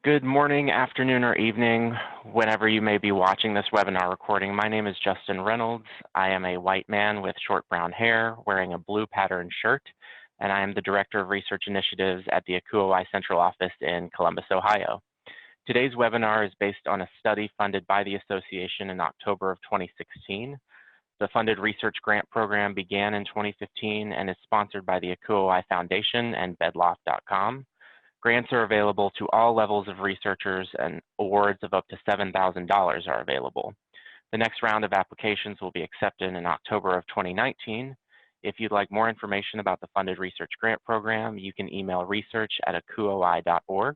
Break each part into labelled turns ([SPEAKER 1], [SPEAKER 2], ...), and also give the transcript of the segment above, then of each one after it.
[SPEAKER 1] Good morning, afternoon, or evening, whenever you may be watching this webinar recording. My name is Justin Reynolds. I am a white man with short brown hair wearing a blue patterned shirt, and I am the Director of Research Initiatives at the Accommodations Central Office in Columbus, Ohio. Today's webinar is based on a study funded by the association in October of 2016. The funded research grant program began in 2015 and is sponsored by the Accommodations Foundation and bedloft.com. Grants are available to all levels of researchers, and awards of up to $7,000 are available. The next round of applications will be accepted in October of 2019. If you'd like more information about the funded research grant program, you can email research@accommodations.org.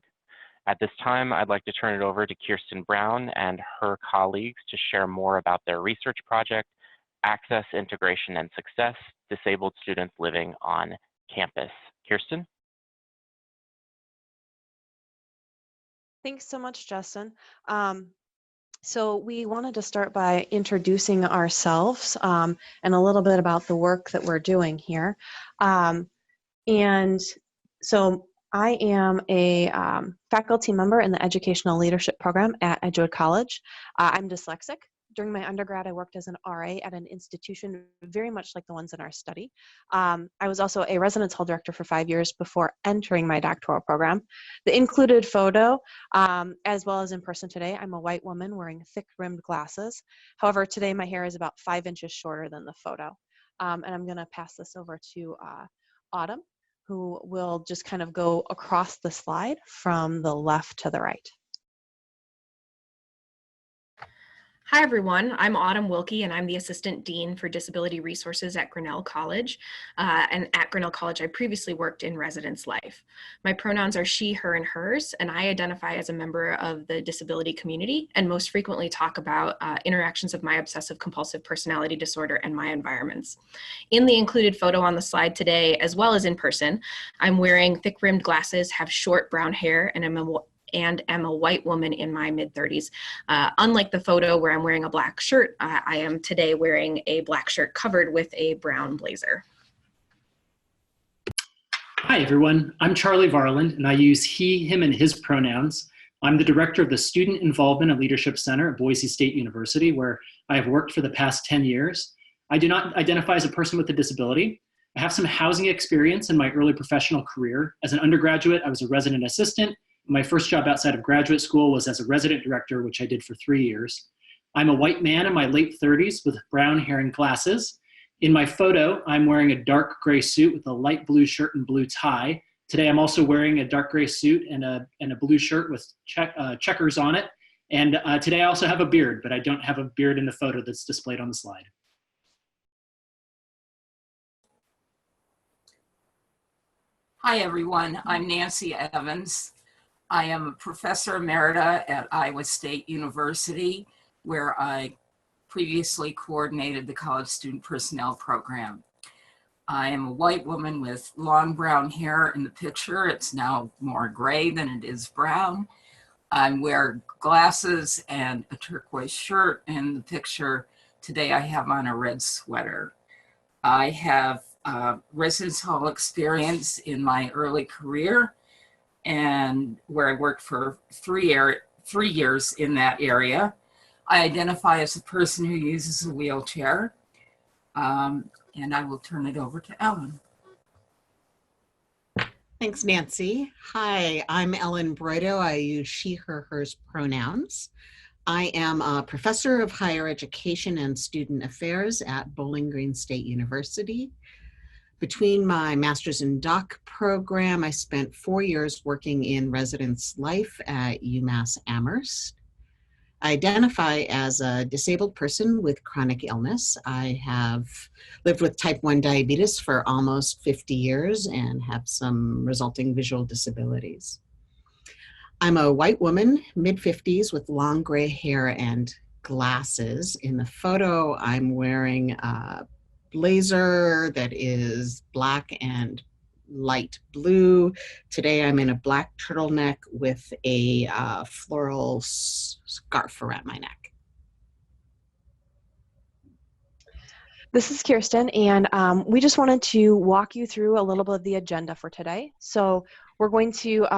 [SPEAKER 1] At this time, I'd like to turn it over to Kirsten Brown and her colleagues to share more about their research project, Access, Integration, and Success, Disabled Students Living on Campus. Kirsten?
[SPEAKER 2] Thanks so much, Justin. So we wanted to start by introducing ourselves and a little bit about the work that we're doing here. And so I am a faculty member in the Educational Leadership Program at Edgewood College. I'm dyslexic. During my undergrad, I worked as an RA at an institution very much like the ones in our study. I was also a residence hall director for 5 years before entering my doctoral program. The included photo, as well as in person today, I'm a white woman wearing thick-rimmed glasses. However, today my hair is about 5 inches shorter than the photo. And I'm going to pass this over to Autumn, who will just kind of go across the slide from the left to the right.
[SPEAKER 3] Hi everyone, I'm Autumn Wilkie and I'm the Assistant Dean for Disability Resources at Grinnell College. And at Grinnell College, I previously worked in residence life. My pronouns are she, her, and hers, and I identify as a member of the disability community and most frequently talk about interactions of my obsessive compulsive personality disorder and my environments. In the included photo on the slide today, as well as in person, I'm wearing thick-rimmed glasses, have short brown hair, and am a white woman in my mid-30s. Unlike the photo where I'm wearing a black shirt, I am today wearing a black shirt covered with a brown blazer.
[SPEAKER 4] Hi everyone, I'm Charlie Varland and I use he, him, and his pronouns. I'm the director of the Student Involvement and Leadership Center at Boise State University, where I have worked for the past 10 years. I do not identify as a person with a disability. I have some housing experience in my early professional career. As an undergraduate, I was a resident assistant. My first job outside of graduate school was as a resident director, which I did for 3 years. I'm a white man in my late 30s with brown hair and glasses. In my photo, I'm wearing a dark gray suit with a light blue shirt and blue tie. Today, I'm also wearing a dark gray suit and a blue shirt with checkers on it. And today I also have a beard, but I don't have a beard in the photo that's displayed on the slide.
[SPEAKER 5] Hi everyone, I'm Nancy Evans. I am a professor emerita at Iowa State University, where I previously coordinated the College Student Personnel Program. I am a white woman with long brown hair in the picture. It's now more gray than it is brown. I wear glasses and a turquoise shirt in the picture. Today I have on a red sweater. I have residence hall experience in my early career, and where I worked for three years in that area. I identify as a person who uses a wheelchair, and I will turn it over to Ellen.
[SPEAKER 6] Thanks, Nancy. Hi, I'm Ellen Broido. I use she, her, hers pronouns. I am a professor of higher education and student affairs at Bowling Green State University. Between my master's in doc program, I spent 4 years working in residence life at UMass Amherst. I identify as a disabled person with chronic illness. I have lived with type 1 diabetes for almost 50 years and have some resulting visual disabilities. I'm a white woman, mid-50s, with long gray hair and glasses. In the photo, I'm wearing a blazer that is black and light blue. Today I'm in a black turtleneck with a floral scarf around my neck.
[SPEAKER 2] This is Kirsten, and we just wanted to walk you through a little bit of the agenda for today. So we're going to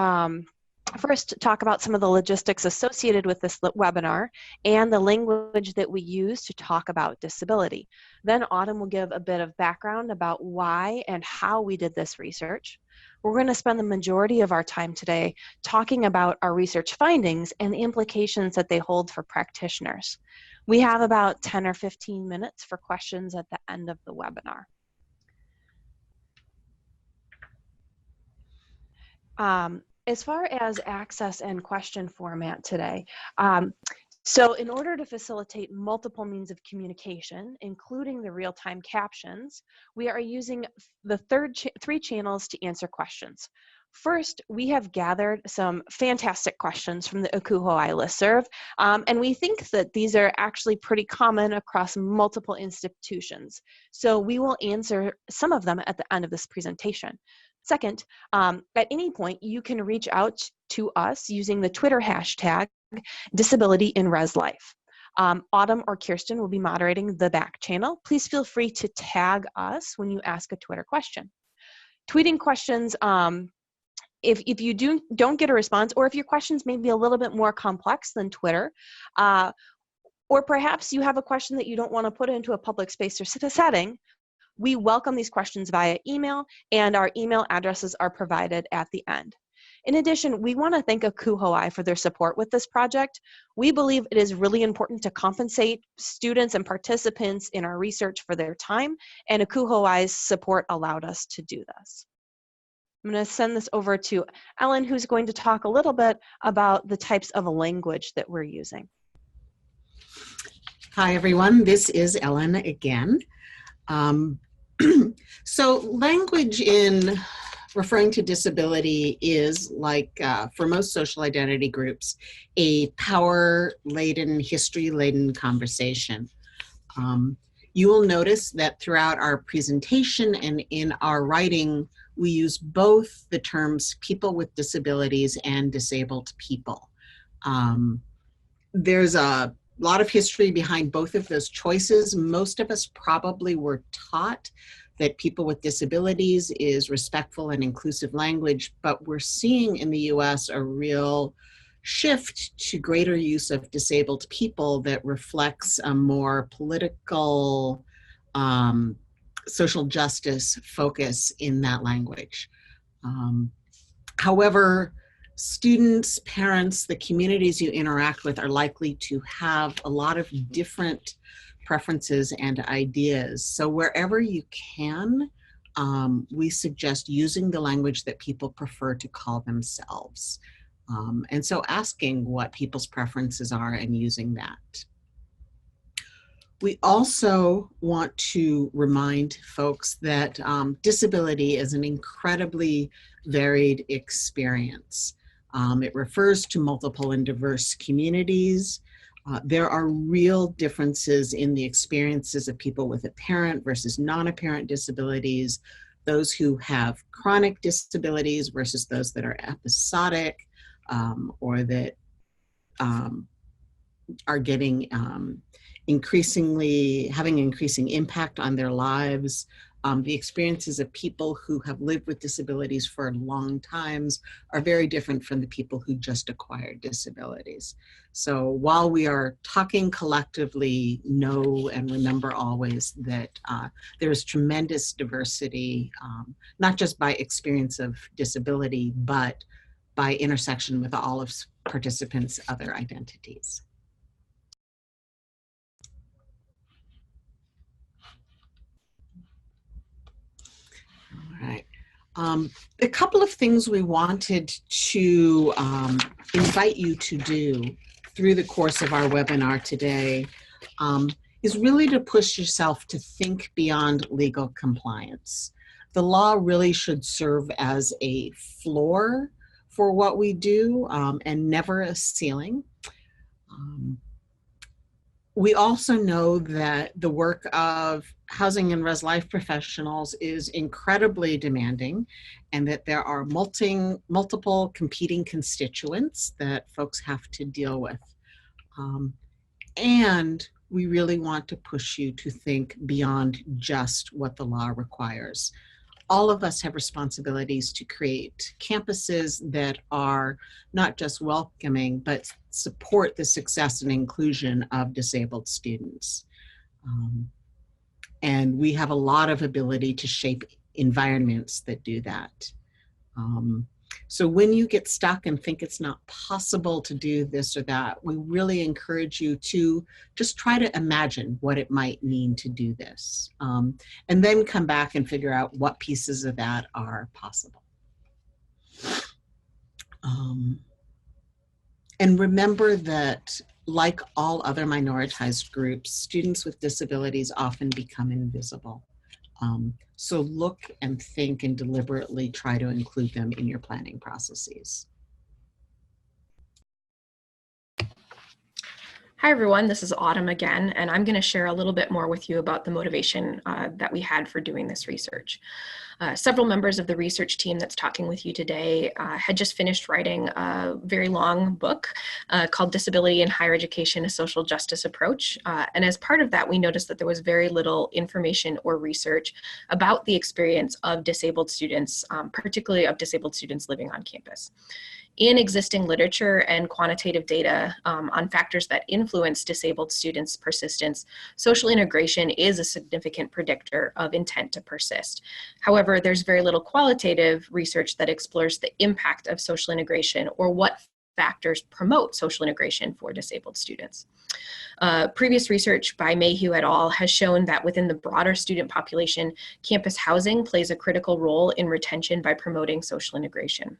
[SPEAKER 2] first talk about some of the logistics associated with this webinar and the language that we use to talk about disability. Then Autumn will give a bit of background about why and how we did this research. We're going to spend the majority of our time today talking about our research findings and the implications that they hold for practitioners. We have about 10 or 15 minutes for questions at the end of the webinar. As far as access and question format today, so in order to facilitate multiple means of communication, including the real-time captions, we are using the three channels to answer questions. First, we have gathered some fantastic questions from the Akuhoai listserv, and we think that these are actually pretty common across multiple institutions. So we will answer some of them at the end of this presentation. Second, at any point, you can reach out to us using the Twitter hashtag #DisabilityInResLife. Autumn or Kirsten will be moderating the back channel. Please feel free to tag us when you ask a Twitter question. Tweeting questions, if you don't get a response, or if your questions may be a little bit more complex than Twitter, or perhaps you have a question that you don't want to put into a public space or setting, we welcome these questions via email, and our email addresses are provided at the end. In addition, we want to thank Akuhoai for their support with this project. We believe it is really important to compensate students and participants in our research for their time, and Akuhoai's support allowed us to do this. I'm going to send this over to Ellen, who's going to talk a little bit about the types of language that we're using.
[SPEAKER 6] Hi, everyone. This is Ellen again. So language in referring to disability is, like for most social identity groups, a power-laden, history-laden conversation. You will notice that throughout our presentation and in our writing, we use both the terms people with disabilities and disabled people. There's a lot of history behind both of those choices. Most of us probably were taught that people with disabilities is respectful and inclusive language, but we're seeing in the US a real shift to greater use of disabled people that reflects a more political, social justice focus in that language. However, students, parents, the communities you interact with are likely to have a lot of different preferences and ideas. So wherever you can, we suggest using the language that people prefer to call themselves. And so asking what people's preferences are and using that. We also want to remind folks that disability is an incredibly varied experience. It refers to multiple and diverse communities. There are real differences in the experiences of people with apparent versus non-apparent disabilities, those who have chronic disabilities versus those that are episodic, or that are getting having increasing impact on their lives. The experiences of people who have lived with disabilities for long times are very different from the people who just acquired disabilities. So while we are talking collectively, know and remember always that there is tremendous diversity, not just by experience of disability, but by intersection with all of participants' other identities. All right. A couple of things we wanted to invite you to do through the course of our webinar today is really to push yourself to think beyond legal compliance. The law really should serve as a floor for what we do and never a ceiling. We also know that the work of housing and res life professionals is incredibly demanding, and that there are multiple competing constituents that folks have to deal with. And we really want to push you to think beyond just what the law requires. all of us have responsibilities to create campuses that are not just welcoming, but support the success and inclusion of disabled students. And we have a lot of ability to shape environments that do that. So when you get stuck and think it's not possible to do this or that, we really encourage you to just try to imagine what it might mean to do this. And then come back and figure out what pieces of that are possible. And remember that, like all other minoritized groups, students with disabilities often become invisible. So look and think and deliberately try to include them in your planning processes.
[SPEAKER 3] Hi everyone, this is Autumn again, and I'm going to share a little bit more with you about the motivation that we had for doing this research. Several members of the research team that's talking with you today had just finished writing a very long book called Disability in Higher Education, a Social Justice Approach. And as part of that, we noticed that there was very little information or research about the experience of disabled students, particularly of disabled students living on campus. In existing literature and quantitative data on factors that influence disabled students' persistence, social integration is a significant predictor of intent to persist. However, there's very little qualitative research that explores the impact of social integration or what factors promote social integration for disabled students. Previous research by Mayhew et al. Has shown that within the broader student population, campus housing plays a critical role in retention by promoting social integration.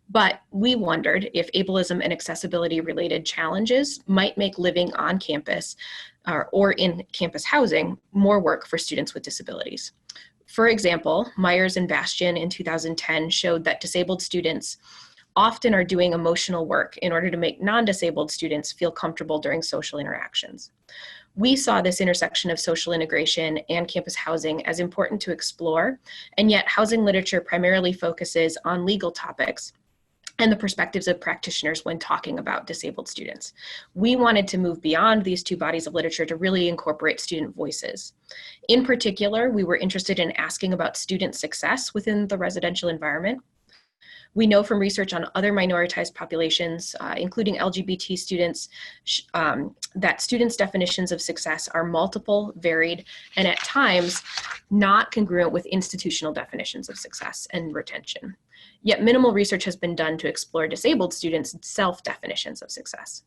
[SPEAKER 3] But we wondered if ableism and accessibility related challenges might make living on campus or in campus housing more work for students with disabilities. For example, Myers and Bastian in 2010 showed that disabled students often are doing emotional work in order to make non-disabled students feel comfortable during social interactions. We saw this intersection of social integration and campus housing as important to explore, and yet housing literature primarily focuses on legal topics and the perspectives of practitioners when talking about disabled students. We wanted to move beyond these two bodies of literature to really incorporate student voices. In particular, we were interested in asking about student success within the residential environment. We know from research on other minoritized populations, including LGBT students, that students' definitions of success are multiple, varied, and at times not congruent with institutional definitions of success and retention. Yet minimal research has been done to explore disabled students' self-definitions of success.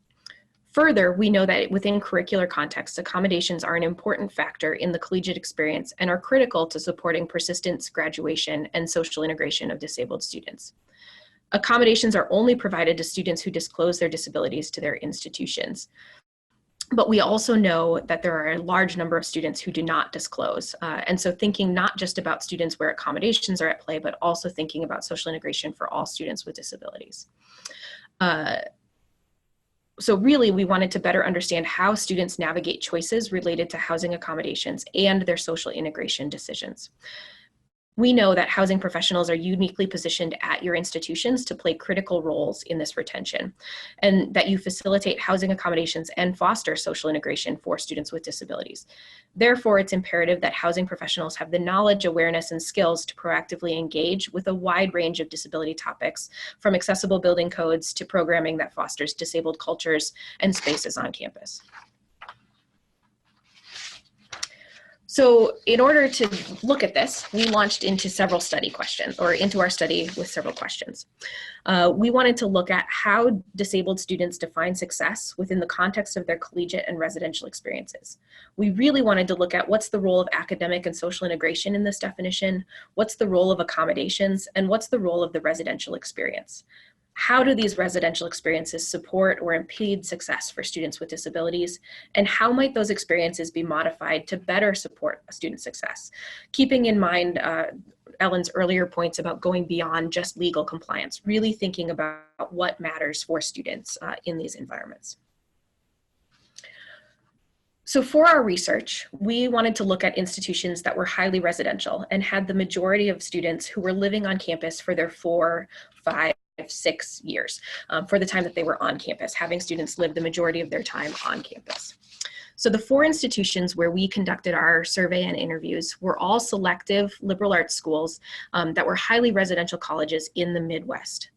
[SPEAKER 3] Further, we know that within curricular contexts, accommodations are an important factor in the collegiate experience and are critical to supporting persistence, graduation, and social integration of disabled students. Accommodations are only provided to students who disclose their disabilities to their institutions. But we also know that there are a large number of students who do not disclose. And so thinking not just about students where accommodations are at play, but also thinking about social integration for all students with disabilities. So really, we wanted to better understand how students navigate choices related to housing accommodations and their social integration decisions. We know that housing professionals are uniquely positioned at your institutions to play critical roles in this retention, and that you facilitate housing accommodations and foster social integration for students with disabilities. Therefore, it's imperative that housing professionals have the knowledge, awareness, and skills to proactively engage with a wide range of disability topics, from accessible building codes to programming that fosters disabled cultures and spaces on campus. So in order to look at this, we launched into several study questions, or into our study with several questions. We wanted to look at how disabled students define success within the context of their collegiate and residential experiences. We really wanted to look at what's the role of academic and social integration in this definition, what's the role of accommodations, and what's the role of the residential experience. How do these residential experiences support or impede success for students with disabilities? And how might those experiences be modified to better support student success? Keeping in mind Ellen's earlier points about going beyond just legal compliance, really thinking about what matters for students in these environments. So for our research, we wanted to look at institutions that were highly residential and had the majority of students who were living on campus for their 4, 5, 6 years for the time that they were on campus, having students live the majority of their time on campus. So the 4 institutions where we conducted our survey and interviews were all selective liberal arts schools that were highly residential colleges in the Midwest.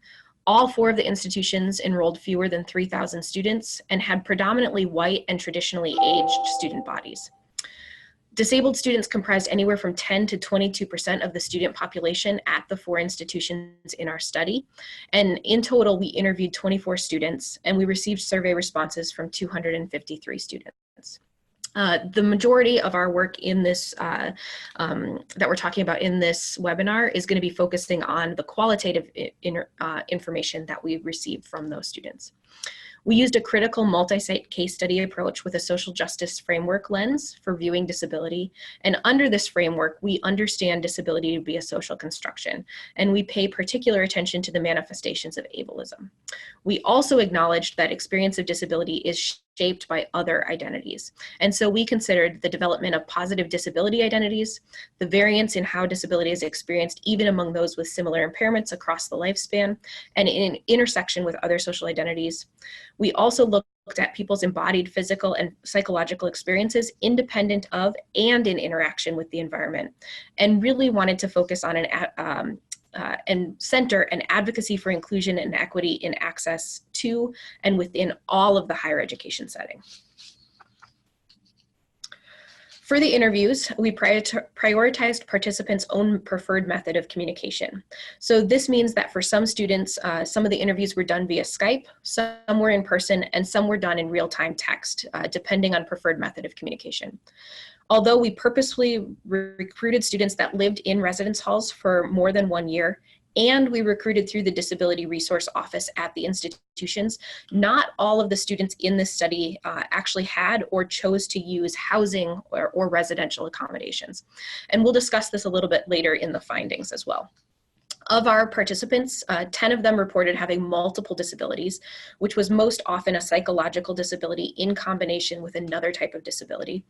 [SPEAKER 3] All 4 of the institutions enrolled fewer than 3,000 students and had predominantly white and traditionally aged student bodies. Disabled students comprised anywhere from 10 to 22% of the student population at the 4 institutions in our study. And in total, we interviewed 24 students and we received survey responses from 253 students. The majority of our work in this, that we're talking about in this webinar is going to be focusing on the qualitative information that we received from those students. We used a critical multi-site case study approach with a social justice framework lens for viewing disability. And under this framework, we understand disability to be a social construction, and we pay particular attention to the manifestations of ableism. We also acknowledged that experience of disability is shaped by other identities. And so we considered the development of positive disability identities, the variance in how disability is experienced even among those with similar impairments across the lifespan, and in intersection with other social identities. We also looked at people's embodied physical and psychological experiences independent of and in interaction with the environment, and really wanted to focus on and center an advocacy for inclusion and equity in access to and within all of the higher education setting. For the interviews, we prioritized participants' own preferred method of communication. So this means that for some students, some of the interviews were done via Skype, some were in person, and some were done in real-time text, depending on preferred method of communication. Although we purposefully recruited students that lived in residence halls for more than 1 year, and we recruited through the Disability Resource Office at the institutions, not all of the students in this study actually had or chose to use housing or residential accommodations. And we'll discuss this a little bit later in the findings as well. Of our participants, 10 of them reported having multiple disabilities, which was most often a psychological disability in combination with another type of disability.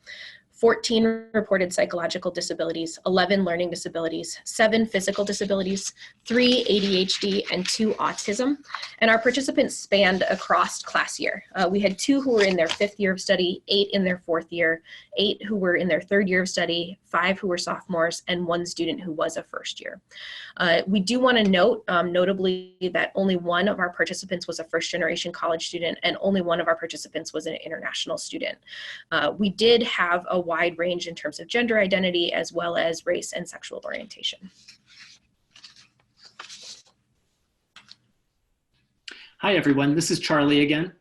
[SPEAKER 3] 14 reported psychological disabilities, 11 learning disabilities, 7 physical disabilities, 3 ADHD, and 2 autism. And our participants spanned across class year. We had 2 who were in their 5th year of study, 8 in their 4th year, 8 who were in their 3rd year of study, 5 who were sophomores, and 1 student who was a 1st year. We do want to note, notably, that only 1 of our participants was a 1st generation college student, and only 1 of our participants was an international student. We did have a wide range in terms of gender identity as well as race and sexual orientation.
[SPEAKER 4] Hi everyone, this is Charlie again.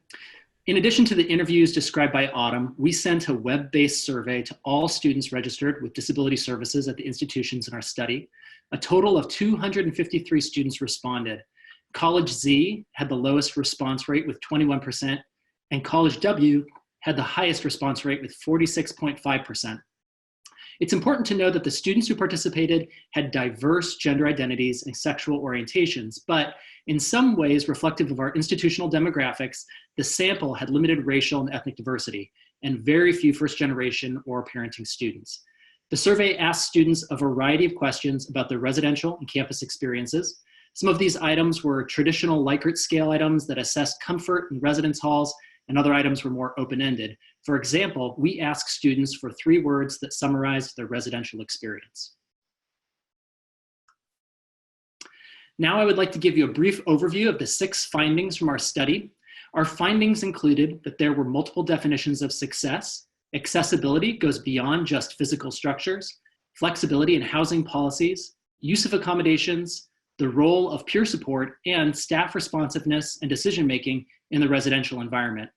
[SPEAKER 4] In addition to the interviews described by Autumn, we sent a web-based survey to all students registered with disability services at the institutions in our study. A total of 253 students responded. College Z had the lowest response rate with 21%, and College W had the highest response rate with 46.5%. It's important to know that the students who participated had diverse gender identities and sexual orientations, but in some ways reflective of our institutional demographics, the sample had limited racial and ethnic diversity and very few first-generation or parenting students. The survey asked students a variety of questions about their residential and campus experiences. Some of these items were traditional Likert scale items that assessed comfort in residence halls, and other items were more open-ended. For example, we asked students for 3 words that summarized their residential experience. Now I would like to give you a brief overview of the 6 findings from our study. Our findings included that there were multiple definitions of success. Accessibility goes beyond just physical structures, flexibility in housing policies, use of accommodations, the role of peer support, and staff responsiveness and decision-making in the residential environment.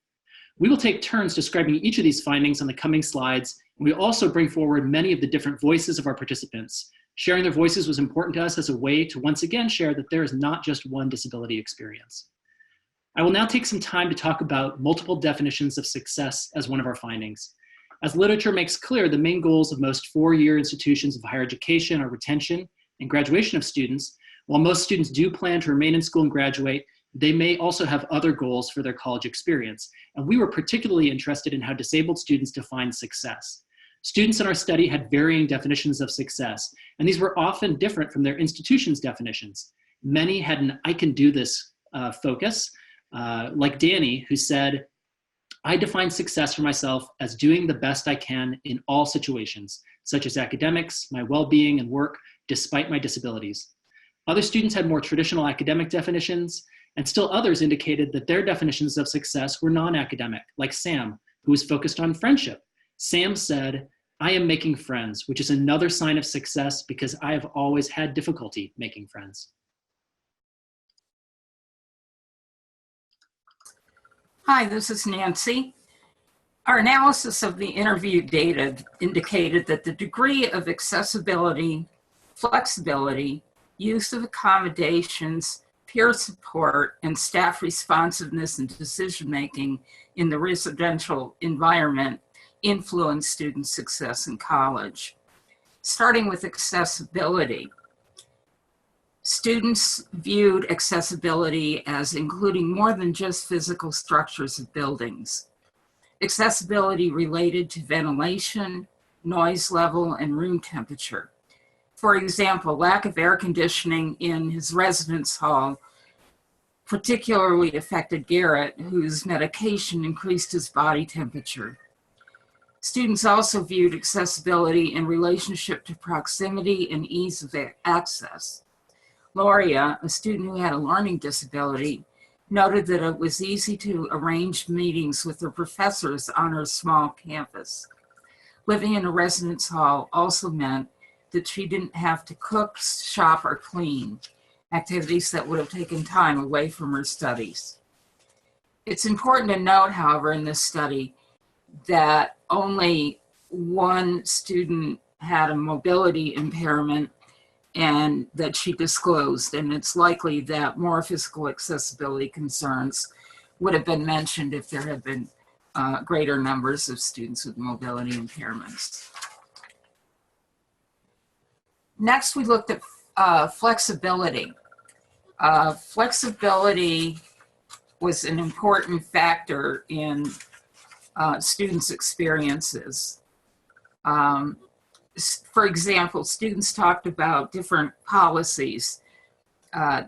[SPEAKER 4] We will take turns describing each of these findings on the coming slides, and we also bring forward many of the different voices of our participants. Sharing their voices was important to us as a way to once again share that there is not just one disability experience. I will now take some time to talk about multiple definitions of success as one of our findings. As literature makes clear, the main goals of most 4-year institutions of higher education are retention and graduation of students. While most students do plan to remain in school and graduate, they may also have other goals for their college experience. And we were particularly interested in how disabled students define success. Students in our study had varying definitions of success, and these were often different from their institution's definitions. Many had an "I can do this" focus, like Danny, who said, I define success for myself as doing the best I can in all situations, such as academics, my well-being, and work, despite my disabilities. Other students had more traditional academic definitions, and still others indicated that their definitions of success were non-academic, like Sam, who was focused on friendship. Sam said, "I am making friends," which is another sign of success because I have always had difficulty making friends.
[SPEAKER 5] Hi, this is Nancy. Our analysis of the interview data indicated that the degree of accessibility, flexibility, use of accommodations, peer support, and staff responsiveness and decision-making in the residential environment influence student success in college. Starting with accessibility, students viewed accessibility as including more than just physical structures of buildings. Accessibility related to ventilation, noise level, and room temperature. For example, lack of air conditioning in his residence hall particularly affected Garrett, whose medication increased his body temperature. Students also viewed accessibility in relationship to proximity and ease of access. Loria, a student who had a learning disability, noted that it was easy to arrange meetings with her professors on her small campus. Living in a residence hall also meant that she didn't have to cook, shop, or clean, activities that would have taken time away from her studies. It's important to note, however, in this study that only one student had a mobility impairment and that she disclosed, and it's likely that more physical accessibility concerns would have been mentioned if there had been greater numbers of students with mobility impairments. Next, we looked at flexibility. Flexibility was an important factor in students' experiences. For example, students talked about different policies of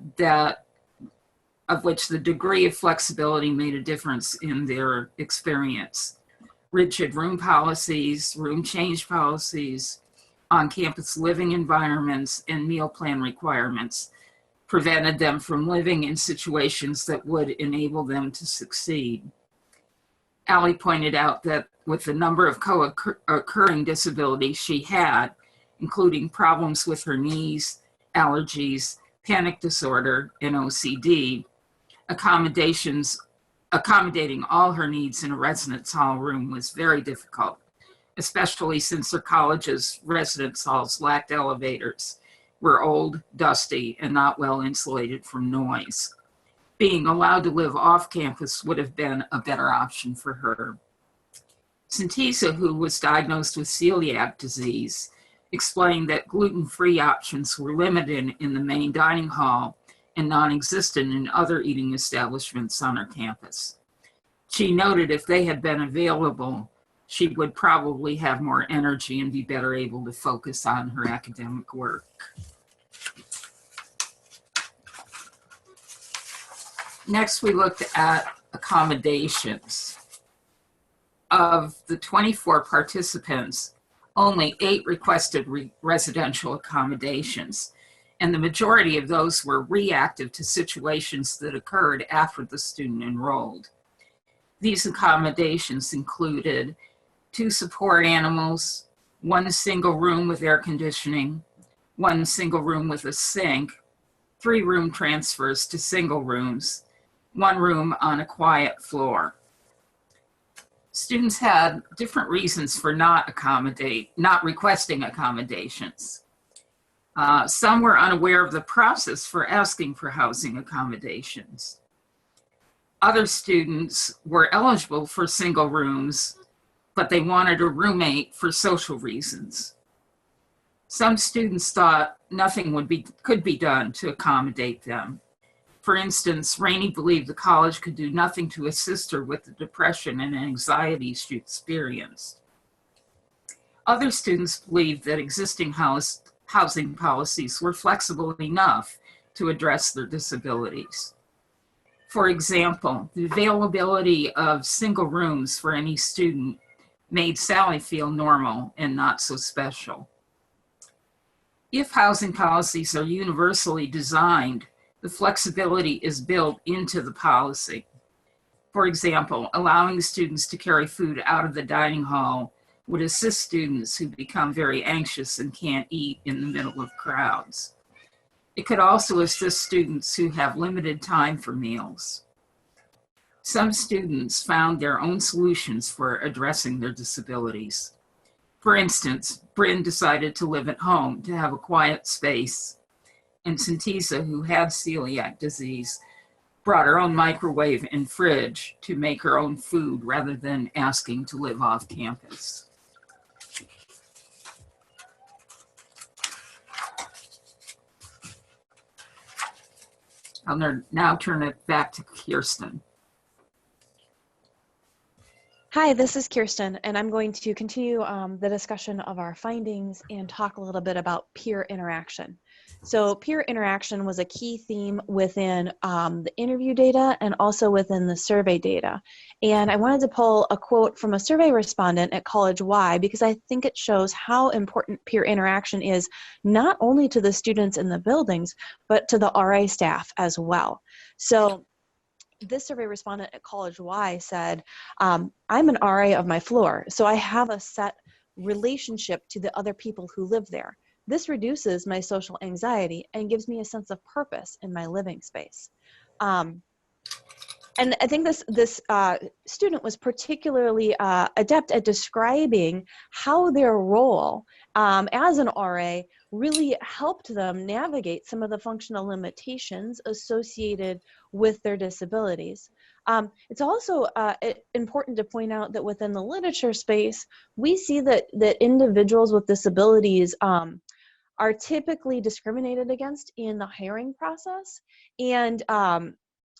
[SPEAKER 5] which the degree of flexibility made a difference in their experience. Rigid room policies, room change policies, on-campus living environments, and meal plan requirements prevented them from living in situations that would enable them to succeed. Allie pointed out that with the number of co-occurring disabilities she had, including problems with her knees, allergies, panic disorder, and OCD, accommodating all her needs in a residence hall room was very difficult, especially since her college's residence halls lacked elevators, were old, dusty, and not well insulated from noise. Being allowed to live off campus would have been a better option for her. Sintisa, who was diagnosed with celiac disease, explained that gluten-free options were limited in the main dining hall and non-existent in other eating establishments on her campus. She noted if they had been available, she would probably have more energy and be better able to focus on her academic work. Next, we looked at accommodations. Of the 24 participants, only 8 requested residential accommodations, and the majority of those were reactive to situations that occurred after the student enrolled. These accommodations included 2 support animals, 1 single room with air conditioning, 1 single room with a sink, 3 room transfers to single rooms, 1 room on a quiet floor. Students had different reasons for not requesting accommodations. Some were unaware of the process for asking for housing accommodations. Other students were eligible for single rooms, but they wanted a roommate for social reasons. Some students thought nothing could be done to accommodate them. For instance, Rainey believed the college could do nothing to assist her with the depression and anxiety she experienced. Other students believed that existing housing policies were flexible enough to address their disabilities. For example, the availability of single rooms for any student made Sally feel normal and not so special. If housing policies are universally designed, the flexibility is built into the policy. For example, allowing students to carry food out of the dining hall would assist students who become very anxious and can't eat in the middle of crowds. It could also assist students who have limited time for meals. Some students found their own solutions for addressing their disabilities. For instance, Bryn decided to live at home to have a quiet space, and Santisa, who had celiac disease, brought her own microwave and fridge to make her own food rather than asking to live off campus. I'll now turn it back to Kirsten.
[SPEAKER 2] Hi, this is Kirsten, and I'm going to continue the discussion of our findings and talk a little bit about peer interaction. So peer interaction was a key theme within the interview data and also within the survey data. And I wanted to pull a quote from a survey respondent at College Y because I think it shows how important peer interaction is not only to the students in the buildings, but to the RA staff as well. So this survey respondent at College Y said, I'm an RA of my floor, so I have a set relationship to the other people who live there. This reduces my social anxiety and gives me a sense of purpose in my living space. And I think this student was particularly adept at describing how their role as an RA really helped them navigate some of the functional limitations associated with their disabilities. It's also important to point out that within the literature space, we see that individuals with disabilities are typically discriminated against in the hiring process. And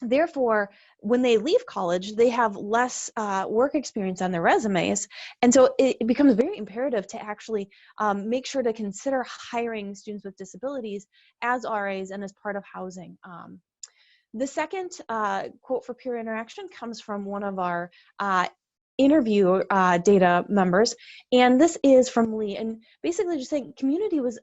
[SPEAKER 2] therefore, when they leave college, they have less work experience on their resumes. And so it becomes very imperative to actually make sure to consider hiring students with disabilities as RAs and as part of housing. The second quote for peer interaction comes from one of our interview data members, and this is from Lee, and basically just saying community was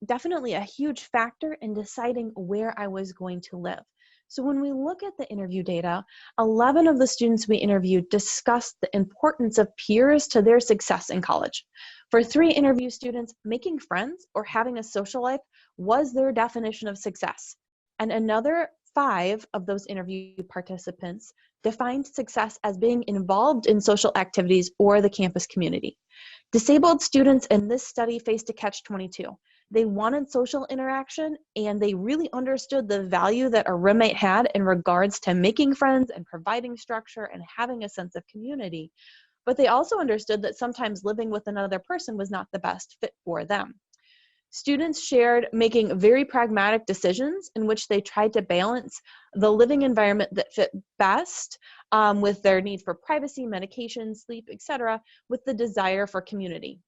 [SPEAKER 2] definitely a huge factor in deciding where I was going to live. So when we look at the interview data, 11 of the students we interviewed discussed the importance of peers to their success in college. For 3 interview students, making friends or having a social life was their definition of success. And another 5 of those interview participants defined success as being involved in social activities or the campus community. Disabled students in this study faced a catch-22. They wanted social interaction, and they really understood the value that a roommate had in regards to making friends and providing structure and having a sense of community. But they also understood that sometimes living with another person was not the best fit for them. Students shared making very pragmatic decisions in which they tried to balance the living environment that fit best with their need for privacy, medication, sleep, etc., with the desire for community.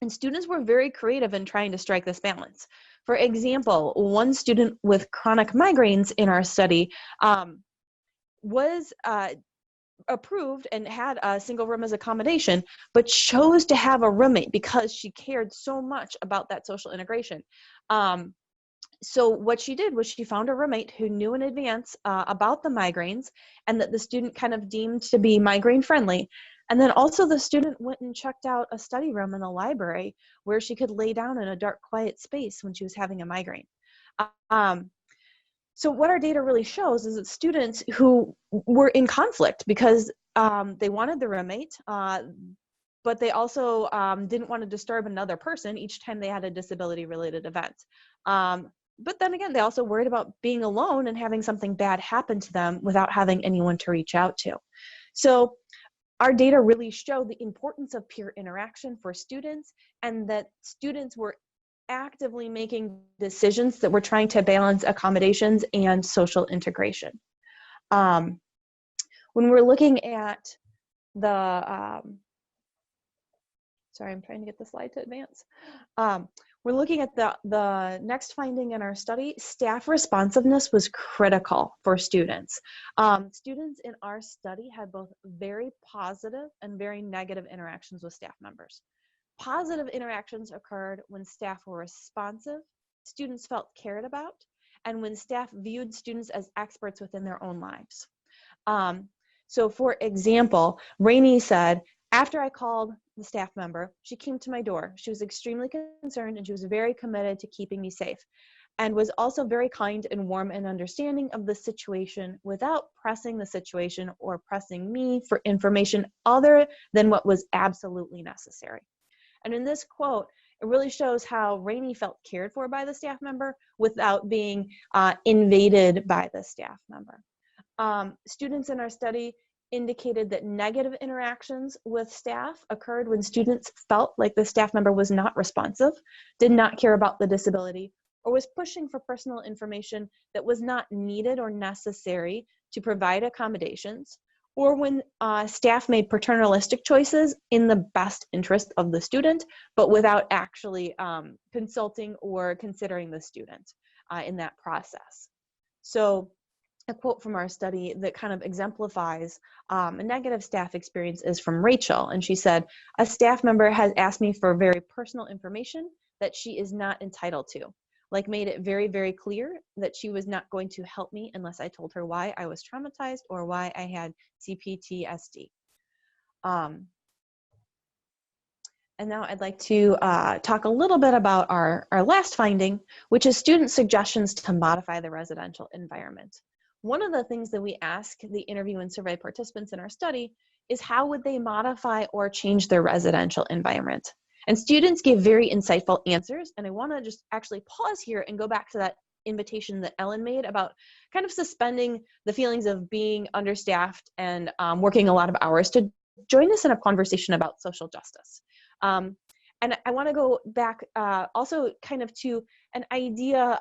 [SPEAKER 2] And students were very creative in trying to strike this balance. For example, one student with chronic migraines in our study was approved and had a single room as accommodation, but chose to have a roommate because she cared so much about that social integration. So what she did was she found a roommate who knew in advance about the migraines and that the student kind of deemed to be migraine friendly. And then also the student went and checked out a study room in the library where she could lay down in a dark, quiet space when she was having a migraine. So what our data really shows is that students who were in conflict because they wanted the roommate, but they also didn't want to disturb another person each time they had a disability-related event. But then again, they also worried about being alone and having something bad happen to them without having anyone to reach out to. So our data really show the importance of peer interaction for students, and that students were actively making decisions that were trying to balance accommodations and social integration. When we're looking at the Sorry, I'm trying to get the slide to advance. We're looking at the next finding in our study. Staff responsiveness was critical for students. Students in our study had both very positive and very negative interactions with staff members. Positive interactions occurred when staff were responsive, students felt cared about, and when staff viewed students as experts within their own lives. So for example, Rainey said, after I called the staff member, she came to my door. She was extremely concerned and she was very committed to keeping me safe, and was also very kind and warm and understanding of the situation without pressing the situation or pressing me for information other than what was absolutely necessary. And in this quote, it really shows how Rainey felt cared for by the staff member without being invaded by the staff member. Students in our study indicated that negative interactions with staff occurred when students felt like the staff member was not responsive, did not care about the disability, or was pushing for personal information that was not needed or necessary to provide accommodations, or when staff made paternalistic choices in the best interest of the student, but without actually consulting or considering the student in that process. So a quote from our study that kind of exemplifies a negative staff experience is from Rachel, and she said, a staff member has asked me for very personal information that she is not entitled to, like made it very, very clear that she was not going to help me unless I told her why I was traumatized or why I had CPTSD. And now I'd like to talk a little bit about our last finding, which is student suggestions to modify the residential environment. One of the things that we ask the interview and survey participants in our study is how would they modify or change their residential environment? And students gave very insightful answers, and I want to just actually pause here and go back to that invitation that Ellen made about kind of suspending the feelings of being understaffed and working a lot of hours to join us in a conversation about social justice. And I want to go back also kind of to an idea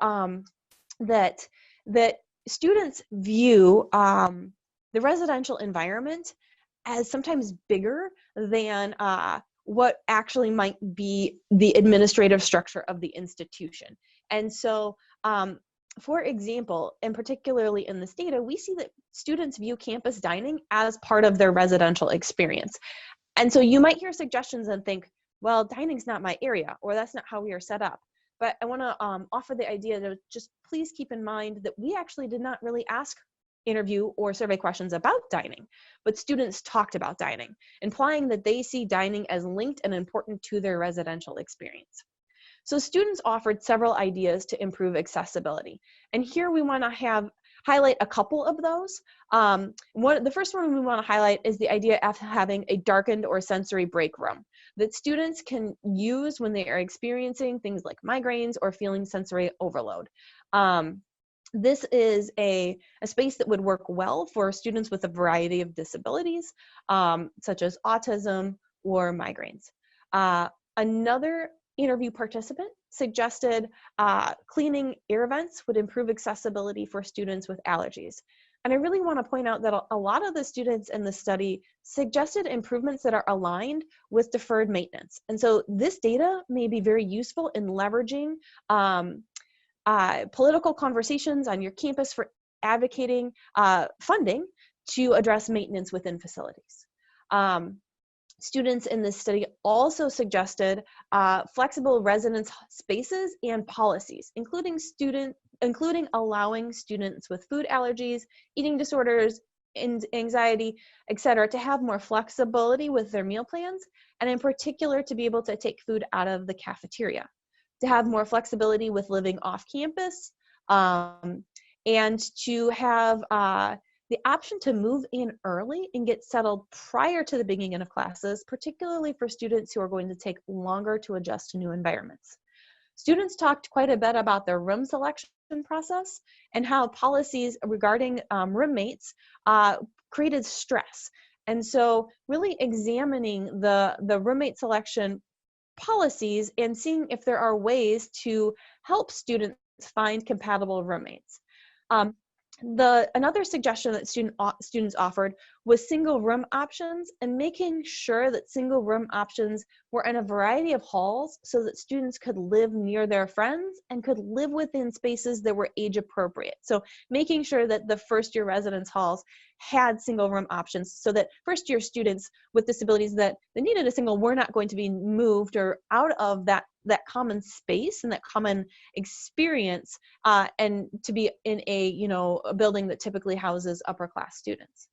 [SPEAKER 2] that students view the residential environment as sometimes bigger than what actually might be the administrative structure of the institution. And so, for example, and particularly in this data, we see that students view campus dining as part of their residential experience. And so you might hear suggestions and think, well, dining's not my area, or that's not how we are set up. But I want to offer the idea to just please keep in mind that we actually did not really ask interview or survey questions about dining, but students talked about dining, implying that they see dining as linked and important to their residential experience. So students offered several ideas to improve accessibility. And here we want to highlight a couple of those. The first one we want to highlight is the idea of having a darkened or sensory break room that students can use when they are experiencing things like migraines or feeling sensory overload. This is a space that would work well for students with a variety of disabilities, such as autism or migraines. Another interview participant suggested cleaning air vents would improve accessibility for students with allergies. And I really want to point out that a lot of the students in the study suggested improvements that are aligned with deferred maintenance. And so this data may be very useful in leveraging political conversations on your campus for advocating funding to address maintenance within facilities. Students in this study also suggested flexible residence spaces and policies, including allowing students with food allergies, eating disorders, anxiety, etc., to have more flexibility with their meal plans, and in particular to be able to take food out of the cafeteria, to have more flexibility with living off campus, and to have the option to move in early and get settled prior to the beginning of classes, particularly for students who are going to take longer to adjust to new environments. Students talked quite a bit about their room selection process and how policies regarding roommates created stress. And so really examining the roommate selection policies and seeing if there are ways to help students find compatible roommates. Another suggestion that students offered was single room options, and making sure that single room options were in a variety of halls so that students could live near their friends and could live within spaces that were age appropriate. So making sure that the first year residence halls had single room options so that first year students with disabilities that needed a single were not going to be moved or out of that common space and that common experience, and to be in a building that typically houses upper class students.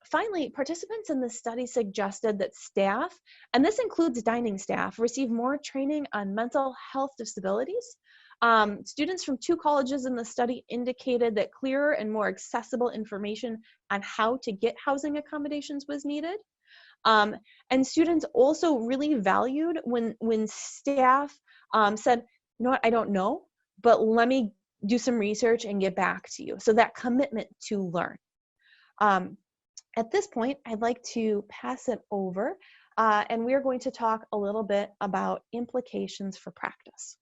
[SPEAKER 2] Finally, participants in the study suggested that staff, and this includes dining staff, receive more training on mental health disabilities. Students from 2 colleges in the study indicated that clearer and more accessible information on how to get housing accommodations was needed. And students also really valued when staff said, you know what, I don't know, but let me do some research and get back to you. So that commitment to learn. At this point, I'd like to pass it over, and we're going to talk a little bit about implications for practice.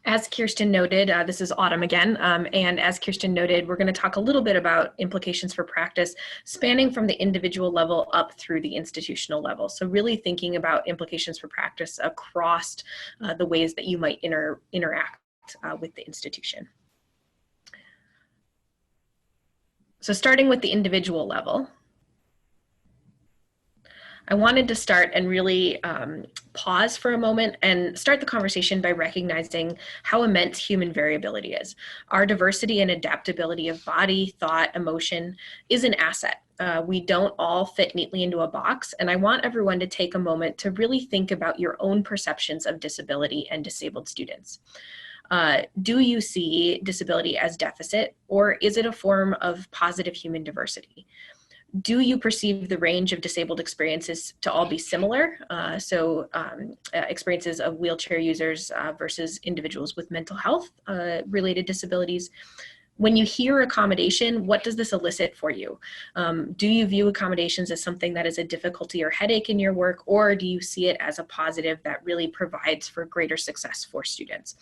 [SPEAKER 3] As Kirsten noted, this is Autumn again, and as Kirsten noted, we're going to talk a little bit about implications for practice spanning from the individual level up through the institutional level. So really thinking about implications for practice across the ways that you might interact with the institution. So starting with the individual level, I wanted to start and really pause for a moment and start the conversation by recognizing how immense human variability is. Our diversity and adaptability of body, thought, emotion is an asset. We don't all fit neatly into a box, and I want everyone to take a moment to really think about your own perceptions of disability and disabled students. Do you see disability as deficit, or is it a form of positive human diversity? Do you perceive the range of disabled experiences to all be similar? Experiences of wheelchair users versus individuals with mental health related disabilities. When you hear accommodation, what does this elicit for you? Do you view accommodations as something that is a difficulty or headache in your work, or do you see it as a positive that really provides for greater success for students?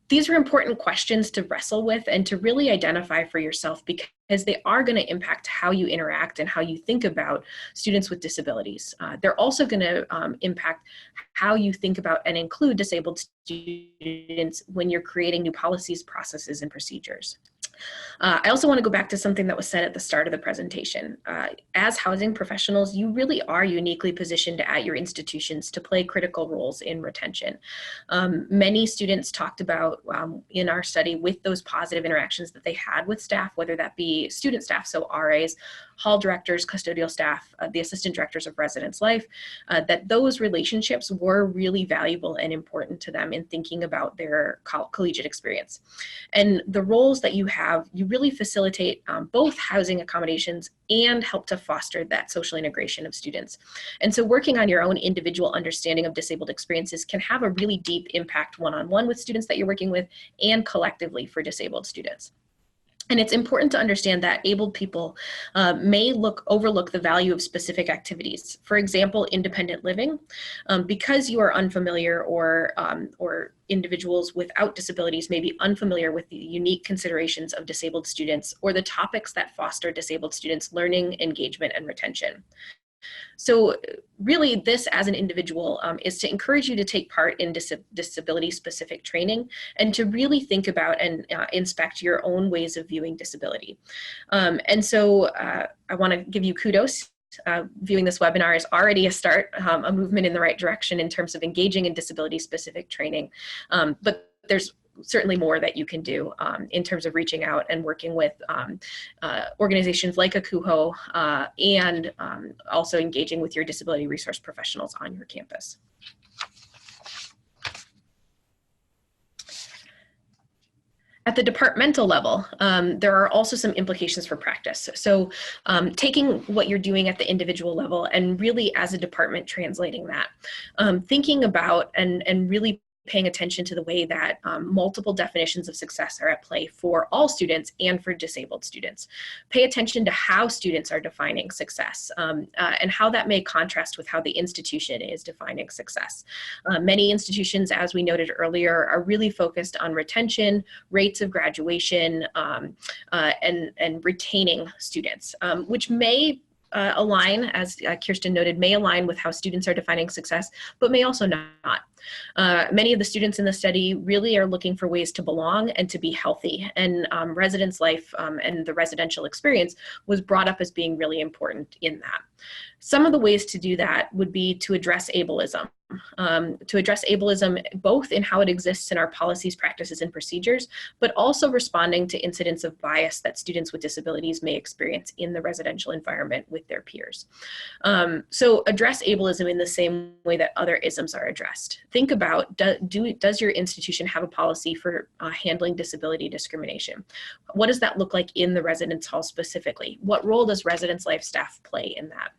[SPEAKER 3] These are important questions to wrestle with and to really identify for yourself, because they are going to impact how you interact and how you think about students with disabilities. They're also going to impact how you think about and include disabled students when you're creating new policies, processes, and procedures. I also want to go back to something that was said at the start of the presentation. As housing professionals, you really are uniquely positioned at your institutions to play critical roles in retention. Many students talked about in our study with those positive interactions that they had with staff, whether that be student staff, so RAs, hall directors, custodial staff, the assistant directors of residence life, that those relationships were really valuable and important to them in thinking about their collegiate experience. And the roles that you have, you really facilitate both housing accommodations and help to foster that social integration of students. And so working on your own individual understanding of disabled experiences can have a really deep impact one-on-one with students that you're working with and collectively for disabled students. And it's important to understand that abled people may overlook the value of specific activities. For example, independent living, because you are unfamiliar or individuals without disabilities may be unfamiliar with the unique considerations of disabled students or the topics that foster disabled students' learning, engagement, and retention. So really this as an individual is to encourage you to take part in disability-specific training and to really think about and inspect your own ways of viewing disability. And so I want to give you kudos. Viewing this webinar is already a start, a movement in the right direction in terms of engaging in disability-specific training. But there's certainly more that you can do in terms of reaching out and working with organizations like ACUHO and also engaging with your disability resource professionals on your campus. At the departmental level, there are also some implications for practice. So taking what you're doing at the individual level and really as a department translating that, thinking about and really paying attention to the way that multiple definitions of success are at play for all students and for disabled students. Pay attention to how students are defining success and how that may contrast with how the institution is defining success. Many institutions, as we noted earlier, are really focused on retention, rates of graduation, and retaining students, which may align, as Kirsten noted, may align with how students are defining success, but may also not. Many of the students in the study really are looking for ways to belong and to be healthy, and residence life and the residential experience was brought up as being really important in that. Some of the ways to do that would be to address ableism. Both in how it exists in our policies, practices, and procedures, but also responding to incidents of bias that students with disabilities may experience in the residential environment with their peers. So address ableism in the same way that other isms are addressed. Think about, does your institution have a policy for handling disability discrimination? What does that look like in the residence hall specifically? What role does residence life staff play in that?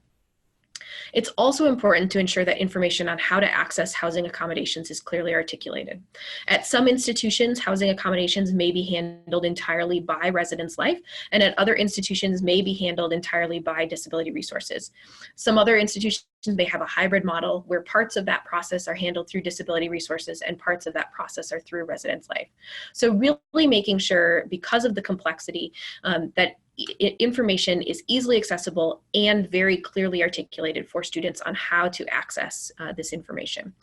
[SPEAKER 3] It's also important to ensure that information on how to access housing accommodations is clearly articulated. At some institutions, housing accommodations may be handled entirely by residence life, and at other institutions may be handled entirely by disability resources. Some other institutions may have a hybrid model where parts of that process are handled through disability resources and parts of that process are through residence life. So really making sure, because of the complexity, that information is easily accessible and very clearly articulated for students on how to access this information.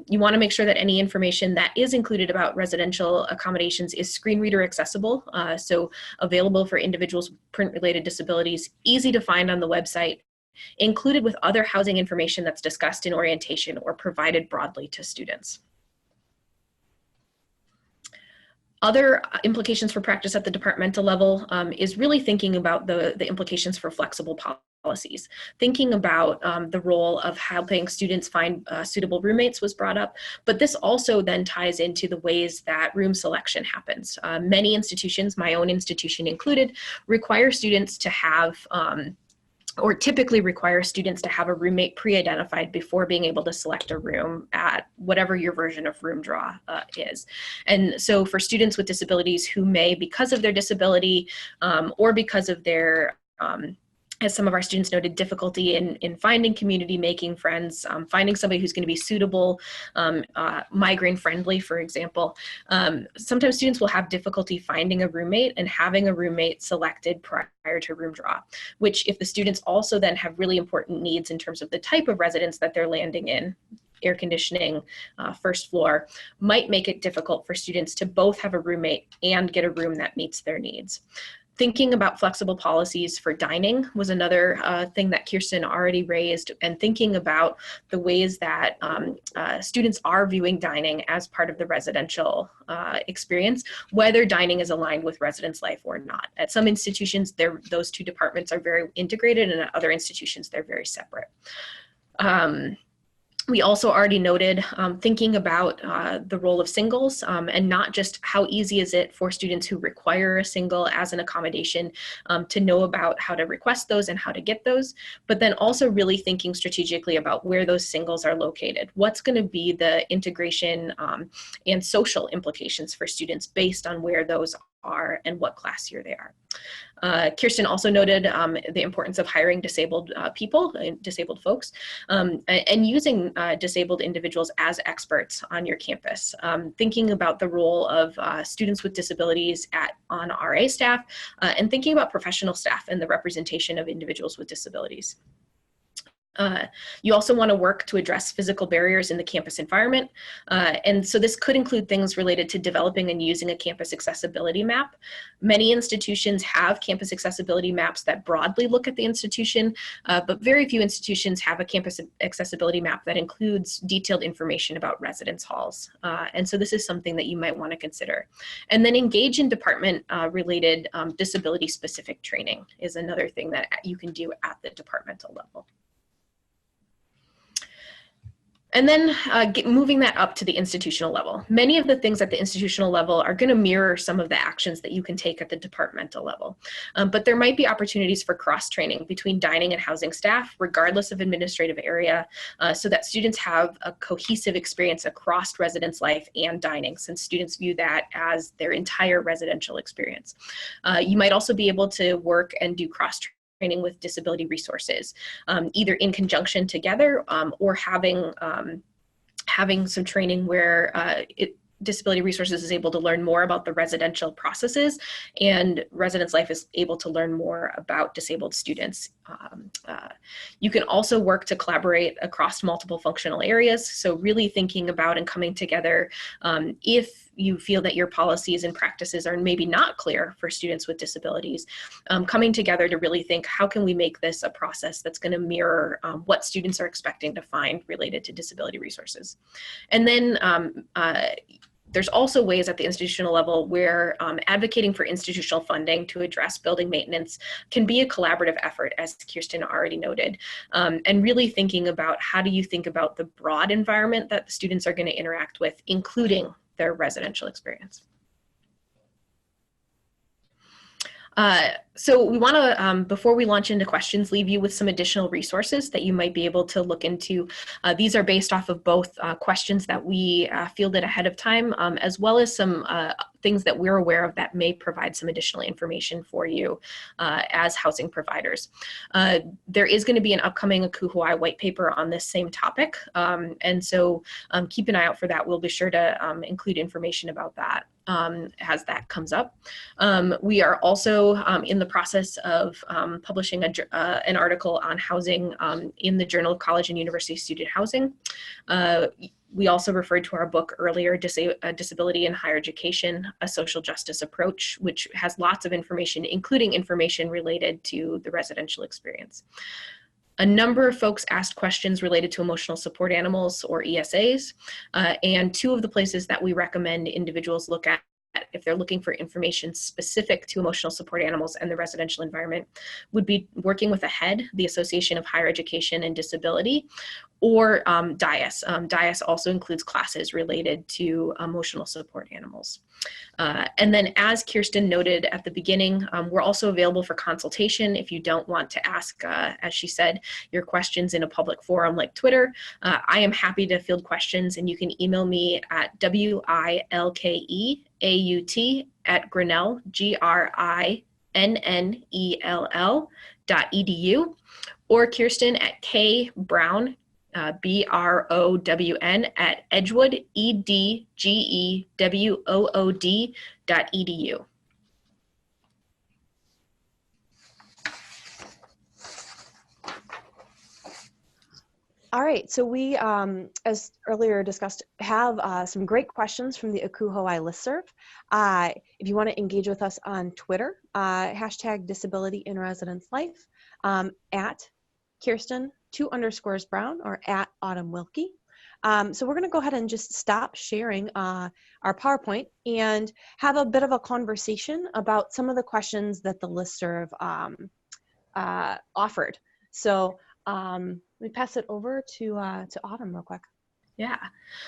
[SPEAKER 3] You want to make sure that any information that is included about residential accommodations is screen reader accessible, so available for individuals with print-related disabilities, easy to find on the website, included with other housing information that's discussed in orientation or provided broadly to students. Other implications for practice at the departmental level is really thinking about the implications for flexible policies. Thinking about the role of helping students find suitable roommates was brought up, but this also then ties into the ways that room selection happens. Many institutions, my own institution included, require students to have or typically require students to have a roommate pre-identified before being able to select a room at whatever your version of room draw is. And so for students with disabilities who may, because of their disability or because of their as some of our students noted, difficulty in finding community, making friends, finding somebody who's going to be suitable, migraine friendly, for example. Sometimes students will have difficulty finding a roommate and having a roommate selected prior to room draw, which if the students also then have really important needs in terms of the type of residence that they're landing in, air conditioning, first floor, might make it difficult for students to both have a roommate and get a room that meets their needs. Thinking about flexible policies for dining was another thing that Kirsten already raised, and thinking about the ways that students are viewing dining as part of the residential experience, whether dining is aligned with residence life or not. At some institutions, those two departments are very integrated, and at other institutions, they're very separate. We also already noted thinking about the role of singles and not just how easy is it for students who require a single as an accommodation to know about how to request those and how to get those, but then also really thinking strategically about where those singles are located. What's going to be the integration and social implications for students based on where those are and what class year they are. Kirsten also noted the importance of hiring disabled people, disabled folks, and using disabled individuals as experts on your campus. Thinking about the role of students with disabilities on RA staff, and thinking about professional staff and the representation of individuals with disabilities. You also want to work to address physical barriers in the campus environment. And so this could include things related to developing and using a campus accessibility map. Many institutions have campus accessibility maps that broadly look at the institution, but very few institutions have a campus accessibility map that includes detailed information about residence halls. And so this is something that you might want to consider. And then engage in department related disability specific training is another thing that you can do at the departmental level. And then moving that up to the institutional level. Many of the things at the institutional level are going to mirror some of the actions that you can take at the departmental level. But there might be opportunities for cross-training between dining and housing staff, regardless of administrative area, so that students have a cohesive experience across residence life and dining, since students view that as their entire residential experience. You might also be able to work and do cross-training with disability resources, either in conjunction together or having some training where disability resources is able to learn more about the residential processes, and residence life is able to learn more about disabled students. You can also work to collaborate across multiple functional areas. So really thinking about and coming together if you feel that your policies and practices are maybe not clear for students with disabilities, coming together to really think, how can we make this a process that's going to mirror what students are expecting to find related to disability resources. And then there's also ways at the institutional level where advocating for institutional funding to address building maintenance can be a collaborative effort, as Kirsten already noted, and really thinking about how do you think about the broad environment that the students are going to interact with, including their residential experience. So we want to, before we launch into questions, leave you with some additional resources that you might be able to look into. These are based off of both questions that we fielded ahead of time, as well as some things that we're aware of that may provide some additional information for you as housing providers. There is going to be an upcoming Akuhuai white paper on this same topic, and so keep an eye out for that. We'll be sure to include information about that as that comes up. We are also in the process of publishing an article on housing in the Journal of College and University Student Housing. We also referred to our book earlier, Disability in Higher Education, A Social Justice Approach, which has lots of information, including information related to the residential experience. A number of folks asked questions related to emotional support animals, or ESAs, and two of the places that we recommend individuals look at if they're looking for information specific to emotional support animals and the residential environment would be working with AHEAD, the Association of Higher Education and Disability, or DIAS. DIAS also includes classes related to emotional support animals. And then, as Kirsten noted at the beginning, we're also available for consultation if you don't want to ask, as she said, your questions in a public forum like Twitter. I am happy to field questions, and you can email me at wilkeaut@grinnell, grinnell.edu, or Kirsten at kbrown, BROWN, at Edgewood, EDGEWOOD.edu.
[SPEAKER 2] All right, so we, as earlier discussed, have some great questions from the Akuhuai listserv. If you want to engage with us on Twitter, hashtag disability in residence life, at Kirsten _Brown, or at Autumn Wilkie. So we're going to go ahead and just stop sharing our PowerPoint and have a bit of a conversation about some of the questions that the listserv offered. So let me pass it over to Autumn real quick.
[SPEAKER 3] Yeah.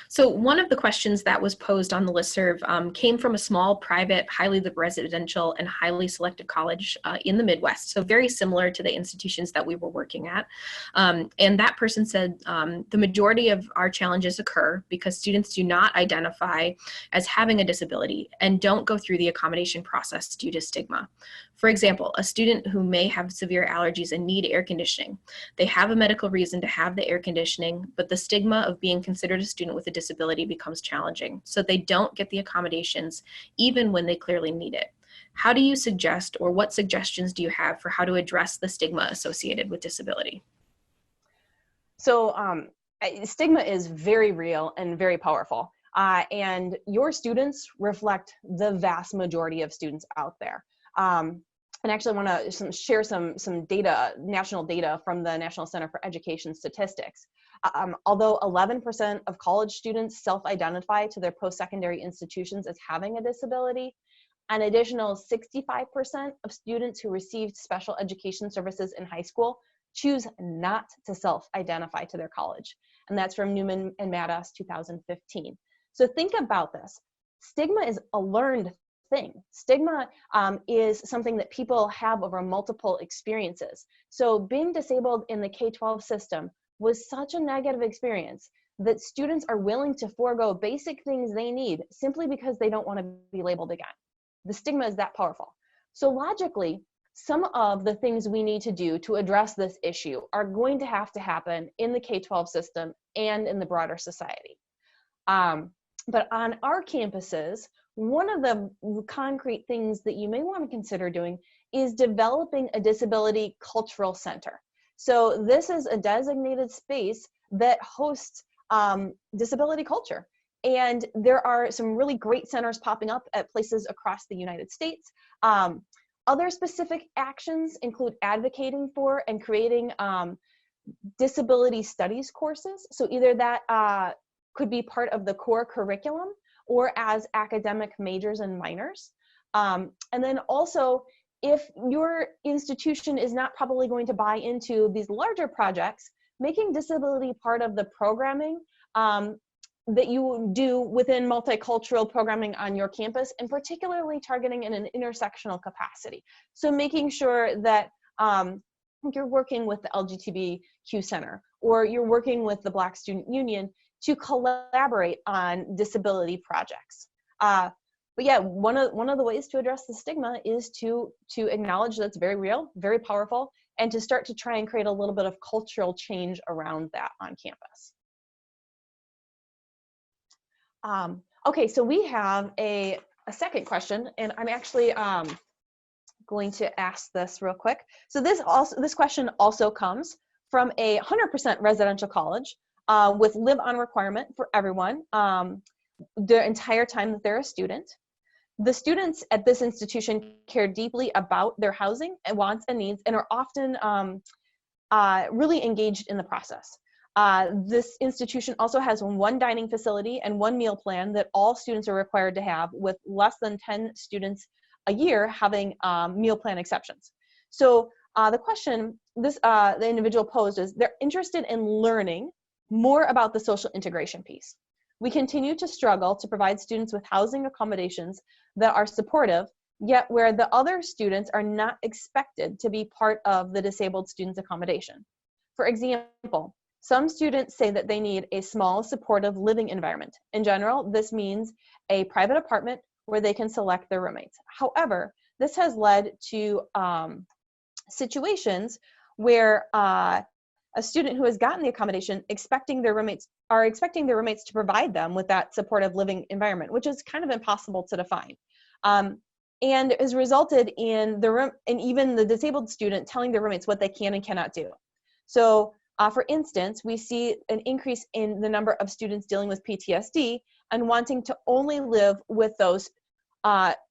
[SPEAKER 3] So one of the questions that was posed on the listserv came from a small, private, highly residential and highly selected college in the Midwest. So very similar to the institutions that we were working at. And that person said, the majority of our challenges occur because students do not identify as having a disability and don't go through the accommodation process due to stigma. For example, a student who may have severe allergies and need air conditioning. They have a medical reason to have the air conditioning, but the stigma of being considered a student with a disability becomes challenging, so they don't get the accommodations even when they clearly need it. How do you suggest, or what suggestions do you have for how to address the stigma associated with disability?
[SPEAKER 2] So stigma is very real and very powerful, and your students reflect the vast majority of students out there. And actually I want to share some data, national data from the National Center for Education Statistics. Although 11% of college students self-identify to their post-secondary institutions as having a disability, an additional 65% of students who received special education services in high school choose not to self-identify to their college. And that's from Newman and Maddas, 2015. So think about this. Stigma is a learned thing. Stigma is something that people have over multiple experiences. So being disabled in the K-12 system was such a negative experience that students are willing to forego basic things they need simply because they don't want to be labeled again. The stigma is that powerful. So logically, some of the things we need to do to address this issue are going to have to happen in the K-12 system and in the broader society. But on our campuses, one of the concrete things that you may want to consider doing is developing a disability cultural center. So this is a designated space that hosts disability culture. And there are some really great centers popping up at places across the United States. Other specific actions include advocating for and creating disability studies courses. So either that could be part of the core curriculum or as academic majors and minors. And then also, if your institution is not probably going to buy into these larger projects, making disability part of the programming that you do within multicultural programming on your campus, and particularly targeting in an intersectional capacity. So making sure that you're working with the LGBTQ Center, or you're working with the Black Student Union to collaborate on disability projects. But yeah, one of the ways to address the stigma is to acknowledge that it's very real, very powerful, and to start to try and create a little bit of cultural change around that on campus. Okay, so we have a second question, and I'm actually going to ask this real quick. So this question also comes from a 100% residential college with live-on requirement for everyone the entire time that they're a student. The students at this institution care deeply about their housing and wants and needs, and are often really engaged in the process. This institution also has one dining facility and one meal plan that all students are required to have, with less than 10 students a year having meal plan exceptions. So the question the individual posed is, they're interested in learning more about the social integration piece. We continue to struggle to provide students with housing accommodations that are supportive, yet where the other students are not expected to be part of the disabled students' accommodation. For example, some students say that they need a small, supportive living environment. In general, this means a private apartment where they can select their roommates. However, this has led to situations where a student who has gotten the accommodation expecting their roommates to provide them with that supportive living environment, which is kind of impossible to define. And has resulted in even the disabled student telling their roommates what they can and cannot do. So for instance, we see an increase in the number of students dealing with PTSD and wanting to only live with those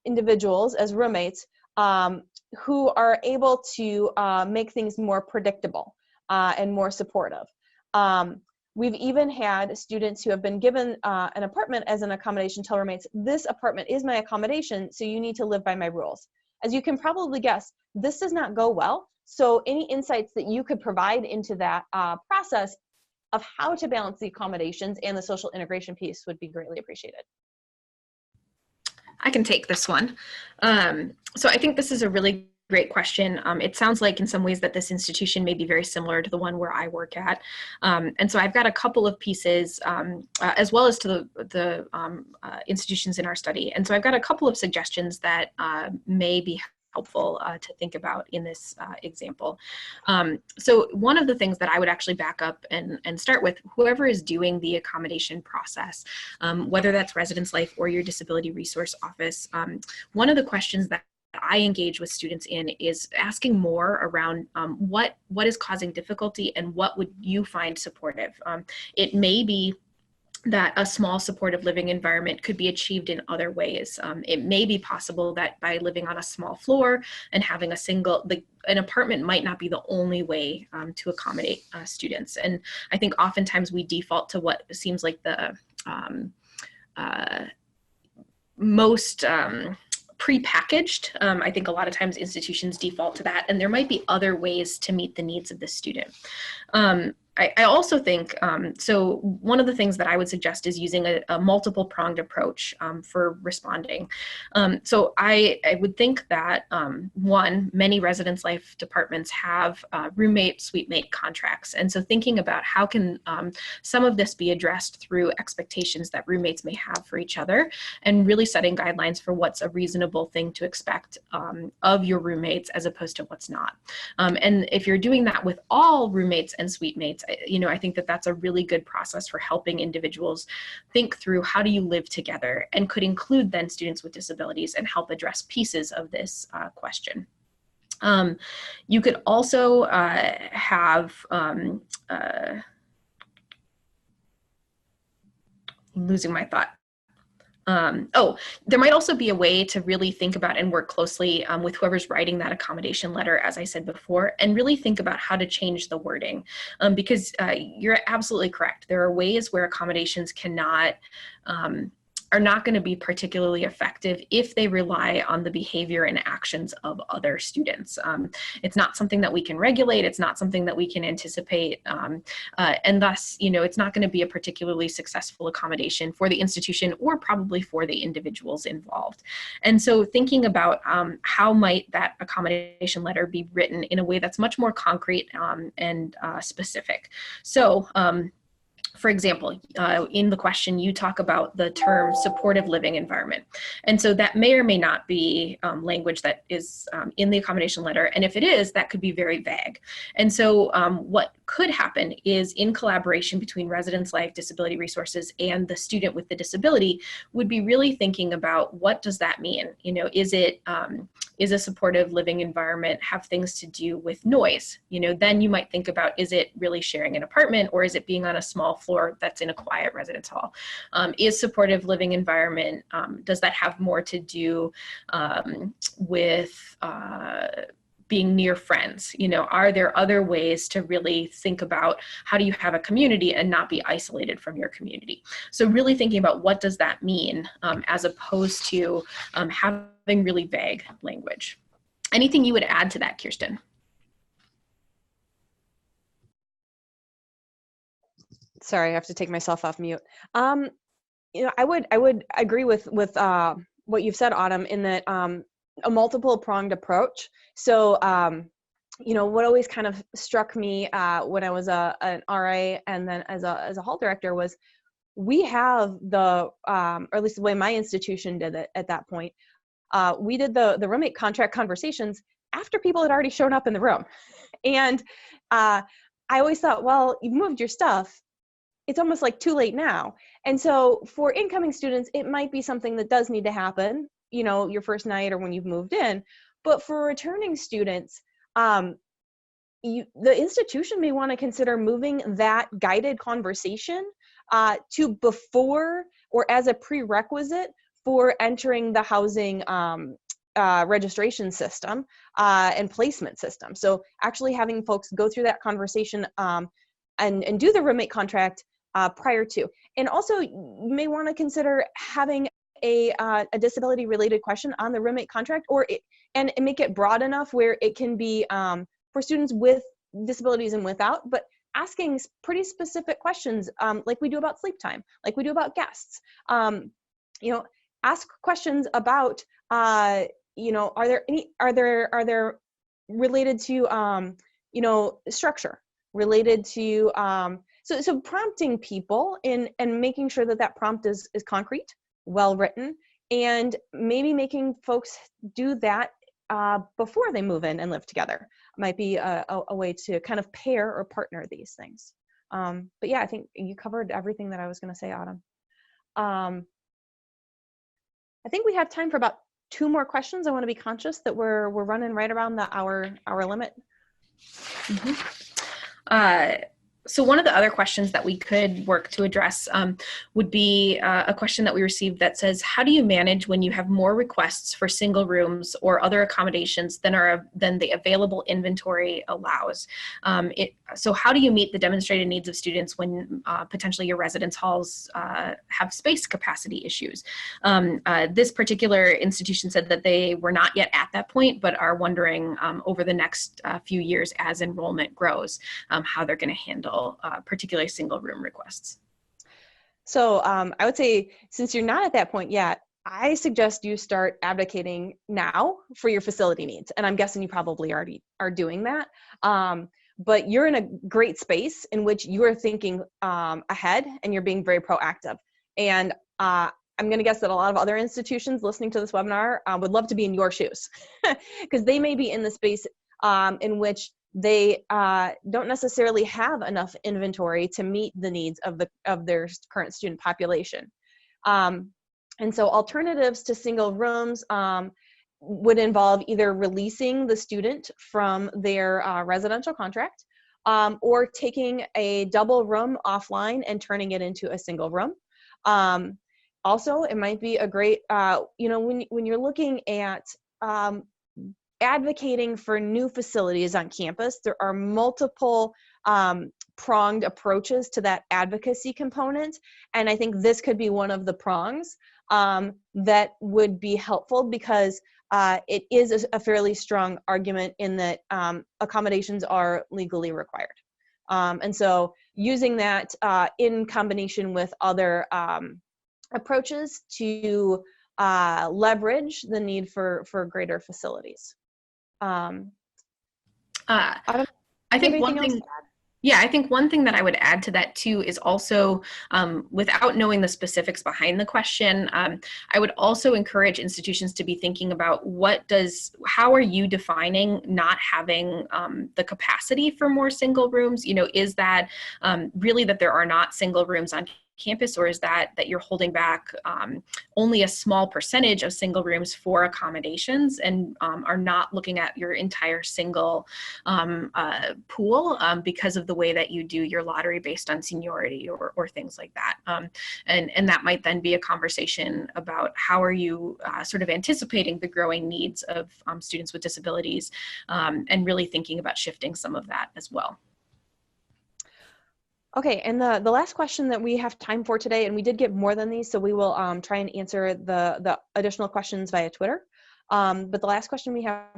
[SPEAKER 2] individuals as roommates who are able to make things more predictable and more supportive. We've even had students who have been given an apartment as an accommodation, tell roommates, this apartment is my accommodation, so you need to live by my rules. As you can probably guess, this does not go well. So any insights that you could provide into that process of how to balance the accommodations and the social integration piece would be greatly appreciated.
[SPEAKER 3] I can take this one. So I think this is a really great question. It sounds like in some ways that this institution may be very similar to the one where I work at. And so I've got a couple of pieces as well as to the institutions in our study. And so I've got a couple of suggestions that may be helpful to think about in this example. So one of the things that I would actually back up and start with, whoever is doing the accommodation process, whether that's Residence Life or your Disability Resource Office, one of the questions that I engage with students in is asking more around what is causing difficulty and what would you find supportive. It may be that a small supportive living environment could be achieved in other ways. It may be possible that by living on a small floor and having an apartment might not be the only way to accommodate students. And I think oftentimes we default to what seems like the most prepackaged. I think a lot of times institutions default to that, and there might be other ways to meet the needs of the student. I also think, so one of the things that I would suggest is using a multiple pronged approach for responding. So I would think that, one, many residence life departments have roommate, suite mate contracts. And so thinking about how can some of this be addressed through expectations that roommates may have for each other, and really setting guidelines for what's a reasonable thing to expect of your roommates as opposed to what's not. And if you're doing that with all roommates and suite mates, I think that that's a really good process for helping individuals think through how do you live together, and could include then students with disabilities and help address pieces of this question. You could also have, losing my thought. There might also be a way to really think about and work closely with whoever's writing that accommodation letter, as I said before, and really think about how to change the wording, because you're absolutely correct. There are ways where accommodations are not going to be particularly effective if they rely on the behavior and actions of other students. It's not something that we can regulate. It's not something that we can anticipate. And thus, it's not going to be a particularly successful accommodation for the institution or probably for the individuals involved. And so thinking about how might that accommodation letter be written in a way that's much more concrete and specific. So, for example, in the question, you talk about the term supportive living environment. And so that may or may not be language that is in the accommodation letter. And if it is, that could be very vague. And so what could happen is, in collaboration between residence life, disability resources, and the student with the disability, would be really thinking about, what does that mean? Is a supportive living environment have things to do with noise? Then you might think about, is it really sharing an apartment, or is it being on a small floor that's in a quiet residence hall? Is supportive living environment, does that have more to do with being near friends? Are there other ways to really think about how do you have a community and not be isolated from your community? So really thinking about, what does that mean, as opposed to having really vague language. Anything you would add to that, Kirsten?
[SPEAKER 2] Sorry, I have to take myself off mute. I would agree with what you've said, Autumn, in that a multiple pronged approach. So what always kind of struck me when I was an RA and then as a hall director was, we have or at least the way my institution did it at that point, we did the roommate contract conversations after people had already shown up in the room. And I always thought, well, you've moved your stuff. It's almost like too late now. And so for incoming students, it might be something that does need to happen, your first night or when you've moved in. But for returning students, the institution may want to consider moving that guided conversation to before or as a prerequisite for entering the housing registration system and placement system. So actually having folks go through that conversation and do the roommate contract prior to. And also, you may want to consider having a disability related question on the roommate contract, and make it broad enough where it can be for students with disabilities and without, but asking pretty specific questions, like we do about sleep time, like we do about guests. Ask questions about, are there related to, structure, related to, so prompting people and making sure that prompt is concrete, well written, and maybe making folks do that before they move in and live together might be a way to kind of pair or partner these things. But yeah, I think you covered everything that I was going to say, Autumn. I think we have time for about 2 more questions. I want to be conscious that we're running right around the hour limit.
[SPEAKER 3] Mm-hmm. So one of the other questions that we could work to address would be a question that we received that says, how do you manage when you have more requests for single rooms or other accommodations than the available inventory allows? So how do you meet the demonstrated needs of students when potentially your residence halls have space capacity issues? This particular institution said that they were not yet at that point, but are wondering over the next few years as enrollment grows, how they're going to handle particularly single room requests.
[SPEAKER 2] So I would say, since you're not at that point yet, I suggest you start advocating now for your facility needs. And I'm guessing you probably already are doing that. But you're in a great space in which you are thinking ahead and you're being very proactive. And I'm going to guess that a lot of other institutions listening to this webinar would love to be in your shoes, because they may be in the space in which they don't necessarily have enough inventory to meet the needs of their current student population. And so alternatives to single rooms would involve either releasing the student from their residential contract or taking a double room offline and turning it into a single room. Also, it might be a great, when you're looking at advocating for new facilities on campus, there are multiple pronged approaches to that advocacy component. And I think this could be one of the prongs that would be helpful, because it is a fairly strong argument in that accommodations are legally required. And so using that in combination with other approaches to leverage the need for greater facilities.
[SPEAKER 3] I think one thing, I think one thing that I would add to that too is also, without knowing the specifics behind the question, I would also encourage institutions to be thinking about how are you defining not having the capacity for more single rooms? Is that really that there are not single rooms on campus, or is that you're holding back only a small percentage of single rooms for accommodations and are not looking at your entire single pool because of the way that you do your lottery based on seniority or things like that. And that might then be a conversation about how are you sort of anticipating the growing needs of students with disabilities and really thinking about shifting some of that as well.
[SPEAKER 2] Okay, and the last question that we have time for today, and we did get more than these, so we will try and answer the additional questions via Twitter. But the last question we have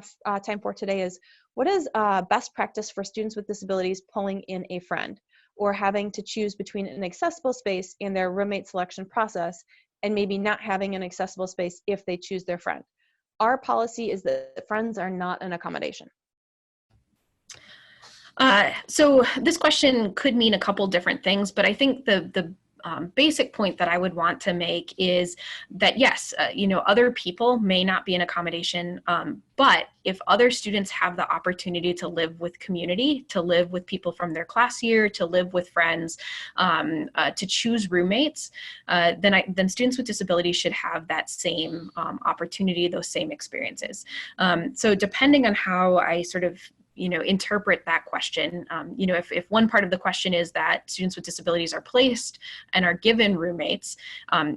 [SPEAKER 2] time for today is, what is best practice for students with disabilities pulling in a friend, or having to choose between an accessible space and their roommate selection process, and maybe not having an accessible space if they choose their friend? Our policy is that friends are not an accommodation.
[SPEAKER 3] So this question could mean a couple different things, but I think the basic point that I would want to make is that yes, other people may not be an accommodation, but if other students have the opportunity to live with community, to live with people from their class year, to live with friends, to choose roommates, then students with disabilities should have that same opportunity, those same experiences. So depending on how I sort of interpret that question. If one part of the question is that students with disabilities are placed and are given roommates,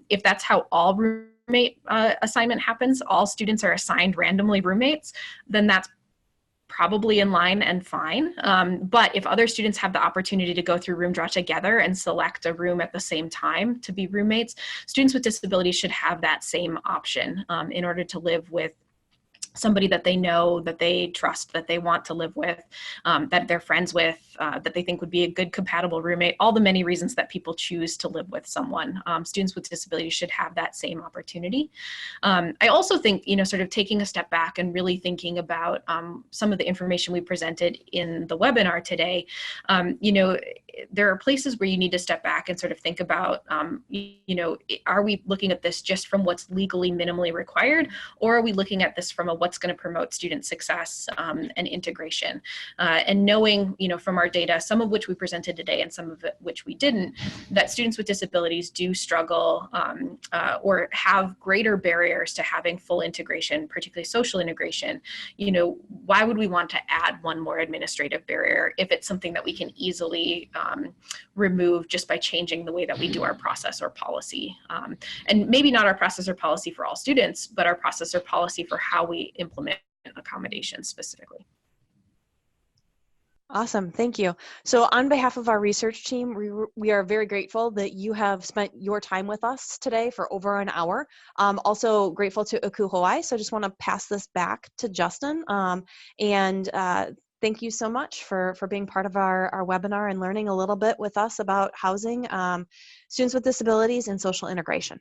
[SPEAKER 3] if that's how all roommate assignment happens, all students are assigned randomly roommates, then that's probably in line and fine. But if other students have the opportunity to go through room draw together and select a room at the same time to be roommates, students with disabilities should have that same option in order to live with somebody that they know, that they trust, that they want to live with, that they're friends with, that they think would be a good compatible roommate, all the many reasons that people choose to live with someone. Students with disabilities should have that same opportunity. I also think, sort of taking a step back and really thinking about some of the information we presented in the webinar today, there are places where you need to step back and sort of think about, are we looking at this just from what's legally minimally required, or are we looking at this from a what's what's going to promote student success and integration. And knowing, from our data, some of which we presented today and some of which we didn't, that students with disabilities do struggle or have greater barriers to having full integration, particularly social integration. Why would we want to add one more administrative barrier if it's something that we can easily remove just by changing the way that we do our process or policy? And maybe not our process or policy for all students, but our process or policy for how we implement accommodations specifically.
[SPEAKER 2] Awesome, thank you. So on behalf of our research team, we are very grateful that you have spent your time with us today for over an hour. Also grateful to Aku Hawaii, so I just want to pass this back to Justin. Thank you so much for being part of our webinar and learning a little bit with us about housing students with disabilities and social integration.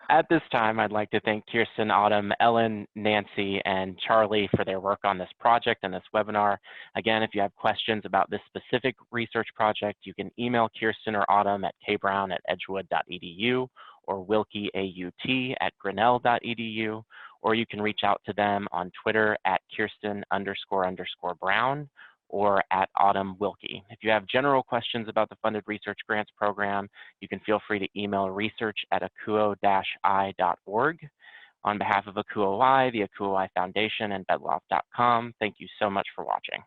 [SPEAKER 1] At this time, I'd like to thank Kirsten, Autumn, Ellen, Nancy, and Charlie for their work on this project and this webinar. Again, if you have questions about this specific research project, you can email Kirsten or Autumn at kbrown@edgewood.edu or wilkie@grinnell.edu, or you can reach out to them on Twitter at Kirsten__Brown or at Autumn Wilkie. If you have general questions about the Funded Research Grants Program, you can feel free to email research@akuo-i.org. On behalf of Akuo-i, the Akuo-i Foundation, and bedloft.com, thank you so much for watching.